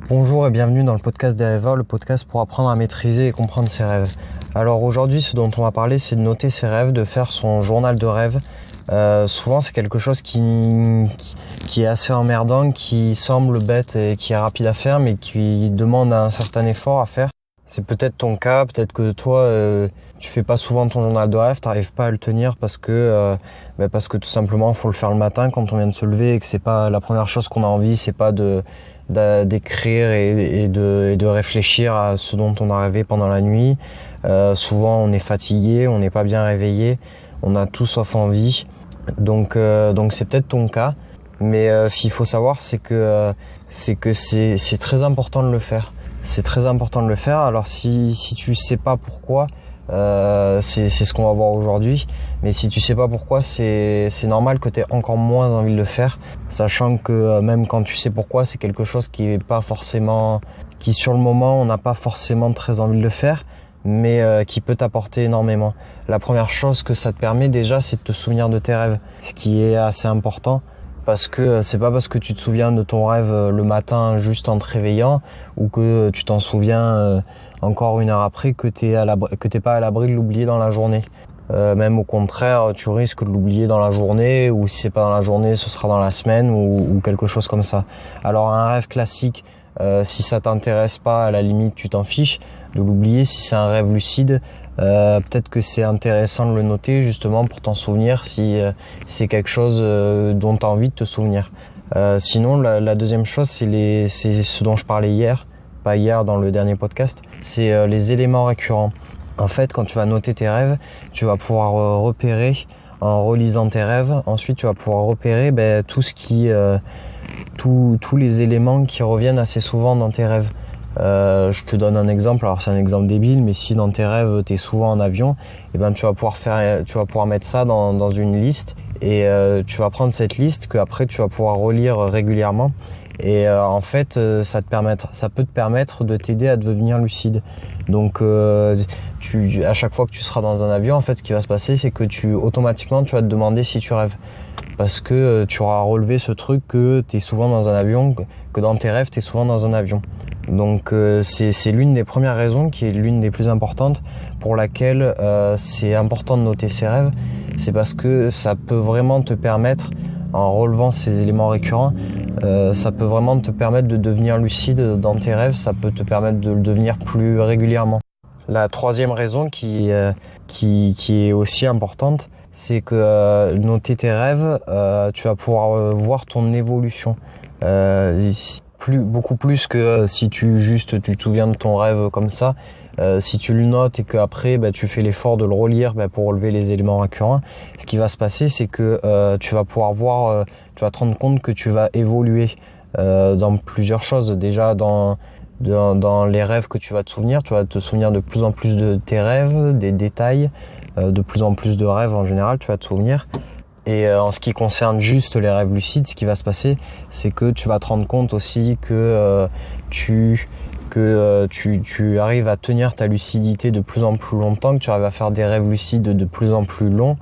Bonjour et bienvenue dans le podcast des rêveurs, le podcast pour apprendre à maîtriser et comprendre ses rêves. Alors aujourd'hui, ce dont on va parler, c'est de noter ses rêves, de faire son journal de rêves. Souvent, c'est quelque chose qui est assez emmerdant, qui semble bête et qui est rapide à faire, mais qui demande un certain effort à faire. C'est peut-être ton cas, peut-être que toi, tu fais pas souvent ton journal de rêve, t'arrives pas à le tenir parce que tout simplement, faut le faire le matin quand on vient de se lever et que c'est pas la première chose qu'on a envie, c'est pas d'écrire et de réfléchir à ce dont on a rêvé pendant la nuit. Souvent on est fatigué, on n'est pas bien réveillé, on a tout sauf envie. Donc c'est peut-être ton cas, mais ce qu'il faut savoir c'est que c'est très important de le faire. C'est très important de le faire. Alors si tu sais pas pourquoi, c'est ce qu'on va voir aujourd'hui. Mais si tu sais pas pourquoi, c'est normal que tu aies encore moins envie de le faire, sachant que même quand tu sais pourquoi, c'est quelque chose qui est pas forcément, qui sur le moment on n'a pas forcément très envie de le faire, mais qui peut t'apporter énormément. La première chose que ça te permet déjà, c'est de te souvenir de tes rêves, ce qui est assez important. Parce que c'est pas parce que tu te souviens de ton rêve le matin juste en te réveillant ou que tu t'en souviens encore une heure après que t'es pas à l'abri de l'oublier dans la journée. Même au contraire, tu risques de l'oublier dans la journée, ou si c'est pas dans la journée, ce sera dans la semaine ou quelque chose comme ça. Alors un rêve classique, si ça t'intéresse pas, à la limite tu t'en fiches de l'oublier. Si c'est un rêve lucide, peut-être que c'est intéressant de le noter justement pour t'en souvenir si c'est quelque chose dont tu as envie de te souvenir. Sinon la deuxième chose, c'est ce dont je parlais hier, pas hier dans le dernier podcast, c'est les éléments récurrents. En fait, quand tu vas noter tes rêves, tu vas pouvoir repérer en relisant tes rêves. Ensuite, tu vas pouvoir repérer tout ce qui, tous les éléments qui reviennent assez souvent dans tes rêves. Je te donne un exemple. Alors c'est un exemple débile, mais si dans tes rêves tu es souvent en avion, tu vas pouvoir mettre ça dans une liste et tu vas prendre cette liste que après tu vas pouvoir relire régulièrement. Et en fait, ça peut te permettre de t'aider à devenir lucide. Donc à chaque fois que tu seras dans un avion, en fait, ce qui va se passer, c'est que automatiquement, tu vas te demander si tu rêves. Parce que tu auras relevé ce truc que tu es souvent dans un avion, que dans tes rêves, tu es souvent dans un avion. Donc c'est l'une des premières raisons, qui est l'une des plus importantes, pour laquelle c'est important de noter ses rêves. C'est parce que ça peut vraiment te permettre, en relevant ces éléments récurrents, ça peut vraiment te permettre de devenir lucide dans tes rêves, ça peut te permettre de le devenir plus régulièrement. La troisième raison qui est aussi importante, c'est que noter tes rêves, tu vas pouvoir voir ton évolution. Beaucoup plus que si tu te souviens de ton rêve comme ça. Si tu le notes et qu'après tu fais l'effort de le relire pour relever les éléments récurrents, ce qui va se passer, c'est que tu vas pouvoir voir, tu vas te rendre compte que tu vas évoluer dans plusieurs choses. Déjà dans les rêves que tu vas te souvenir de plus en plus de tes rêves, des détails, de plus en plus de rêves en général, tu vas te souvenir. Et en ce qui concerne juste les rêves lucides, ce qui va se passer, c'est que tu vas te rendre compte aussi que tu arrives à tenir ta lucidité de plus en plus longtemps, que tu arrives à faire des rêves lucides de plus en plus longs.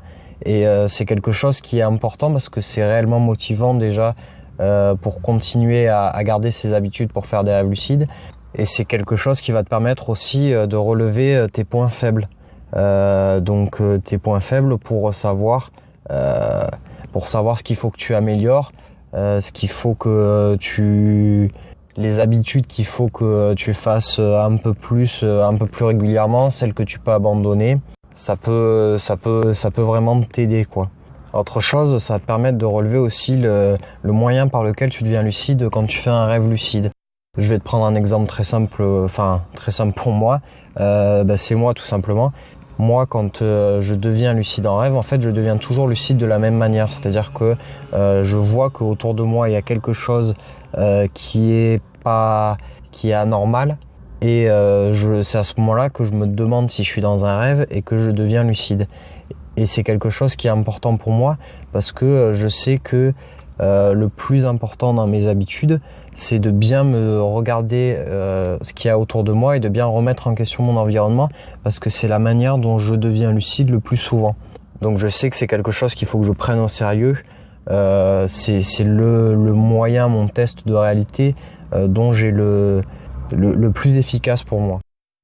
Et c'est quelque chose qui est important parce que c'est réellement motivant déjà pour continuer à garder ses habitudes pour faire des rêves lucides. Et c'est quelque chose qui va te permettre aussi de relever tes points faibles. Donc tes points faibles pour savoir ce qu'il faut que tu améliores, ce qu'il faut que les habitudes qu'il faut que tu fasses un peu plus régulièrement, celles que tu peux abandonner. Ça peut vraiment t'aider, quoi. Autre chose, ça va te permettre de relever aussi le moyen par lequel tu deviens lucide quand tu fais un rêve lucide. Je vais te prendre un exemple très simple pour moi. C'est moi tout simplement. Moi, quand je deviens lucide en rêve, en fait, je deviens toujours lucide de la même manière. C'est-à-dire que je vois qu'autour de moi, il y a quelque chose qui est anormal. Et c'est à ce moment-là que je me demande si je suis dans un rêve et que je deviens lucide. Et c'est quelque chose qui est important pour moi parce que je sais que le plus important dans mes habitudes, c'est de bien me regarder ce qu'il y a autour de moi et de bien remettre en question mon environnement parce que c'est la manière dont je deviens lucide le plus souvent. Donc je sais que c'est quelque chose qu'il faut que je prenne au sérieux. C'est le moyen, mon test de réalité dont j'ai le plus efficace pour moi.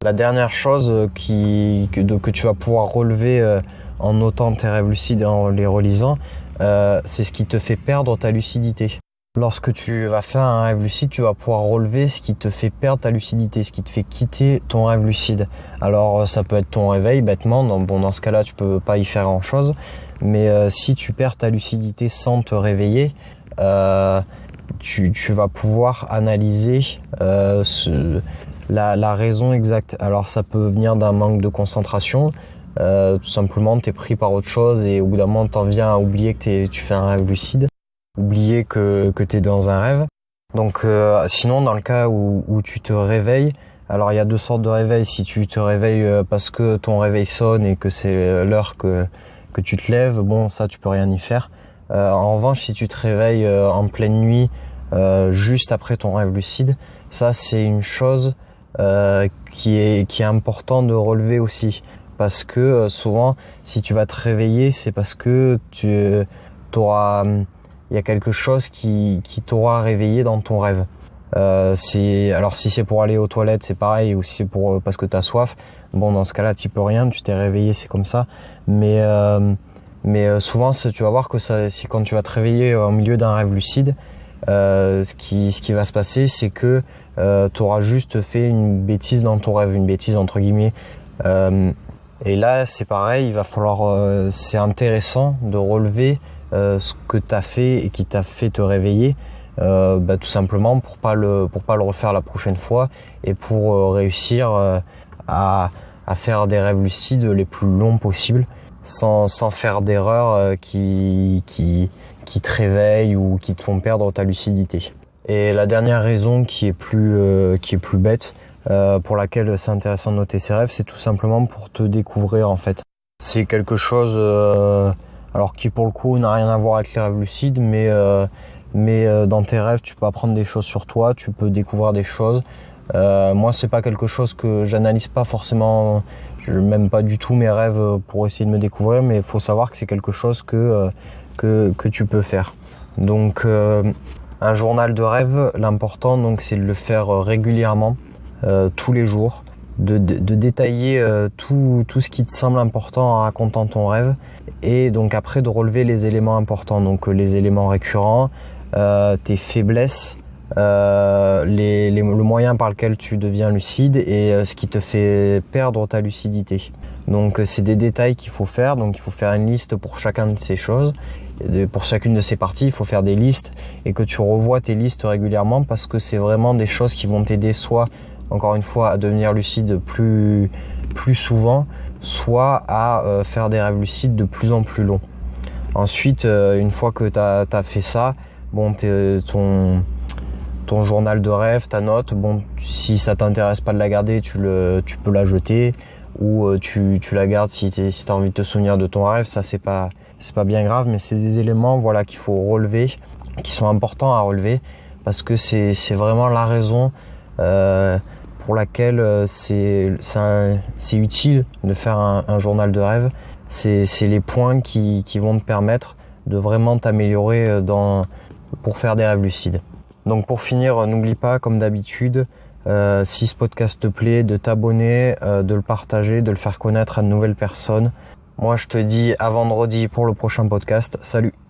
La dernière chose que tu vas pouvoir relever en notant tes rêves lucides et en les relisant, c'est ce qui te fait perdre ta lucidité. Lorsque tu vas faire un rêve lucide, tu vas pouvoir relever ce qui te fait perdre ta lucidité, ce qui te fait quitter ton rêve lucide. Alors ça peut être ton réveil bêtement, dans ce cas-là tu peux pas y faire grand-chose, mais si tu perds ta lucidité sans te réveiller, tu vas pouvoir analyser la raison exacte. Alors ça peut venir d'un manque de concentration, tout simplement tu es pris par autre chose et au bout d'un moment t'en viens à oublier que tu fais un rêve lucide, oublier que tu es dans un rêve. Donc sinon dans le cas où tu te réveilles, alors il y a deux sortes de réveils. Si tu te réveilles parce que ton réveil sonne et que c'est l'heure que tu te lèves, bon ça tu peux rien y faire. En revanche si tu te réveilles en pleine nuit juste après ton rêve lucide, ça c'est une chose qui est important de relever aussi, parce que souvent si tu vas te réveiller c'est parce que il y a quelque chose qui t'aura réveillé dans ton rêve. Alors si c'est pour aller aux toilettes c'est pareil, ou si c'est parce que t'as soif, bon dans ce cas-là tu peux rien, tu t'es réveillé, c'est comme ça. Mais souvent tu vas voir que c'est quand tu vas te réveiller au milieu d'un rêve lucide, ce qui va se passer c'est que tu auras juste fait une bêtise dans ton rêve, une bêtise entre guillemets. Et là c'est pareil, il va falloir, c'est intéressant de relever ce que tu as fait et qui t'a fait te réveiller, tout simplement pour pas le refaire la prochaine fois et pour réussir à faire des rêves lucides les plus longs possibles sans faire d'erreurs qui te réveillent ou qui te font perdre ta lucidité. Et la dernière raison qui est plus bête, pour laquelle c'est intéressant de noter ses rêves, c'est tout simplement pour te découvrir en fait. C'est quelque chose alors qui pour le coup n'a rien à voir avec les rêves lucides, mais dans tes rêves tu peux apprendre des choses sur toi, tu peux découvrir des choses. Moi c'est pas quelque chose que j'analyse pas forcément, même pas du tout mes rêves pour essayer de me découvrir, mais il faut savoir que c'est quelque chose que tu peux faire. Donc un journal de rêve, l'important donc c'est de le faire régulièrement, tous les jours, de détailler tout ce qui te semble important en racontant ton rêve, et donc après de relever les éléments importants, donc les éléments récurrents, tes faiblesses, le moyen par lequel tu deviens lucide et ce qui te fait perdre ta lucidité. Donc c'est des détails qu'il faut faire, donc il faut faire une liste pour chacune de ces choses, pour chacune de ces parties il faut faire des listes, et que tu revois tes listes régulièrement, parce que c'est vraiment des choses qui vont t'aider soit encore une fois à devenir lucide plus souvent, soit à faire des rêves lucides de plus en plus longs. Ensuite une fois que tu as fait ça, bon ton journal de rêve, ta note, bon si ça t'intéresse pas de la garder, tu peux la jeter, ou tu la gardes si t'as envie de te souvenir de ton rêve. Ça c'est pas bien grave, mais c'est des éléments voilà qu'il faut relever, qui sont importants à relever, parce que c'est vraiment la raison pour laquelle c'est utile de faire un journal de rêve. C'est les points qui vont te permettre de vraiment t'améliorer pour faire des rêves lucides. Donc pour finir, n'oublie pas comme d'habitude, si ce podcast te plaît, de t'abonner, de le partager, de le faire connaître à de nouvelles personnes. Moi je te dis à vendredi pour le prochain podcast. Salut!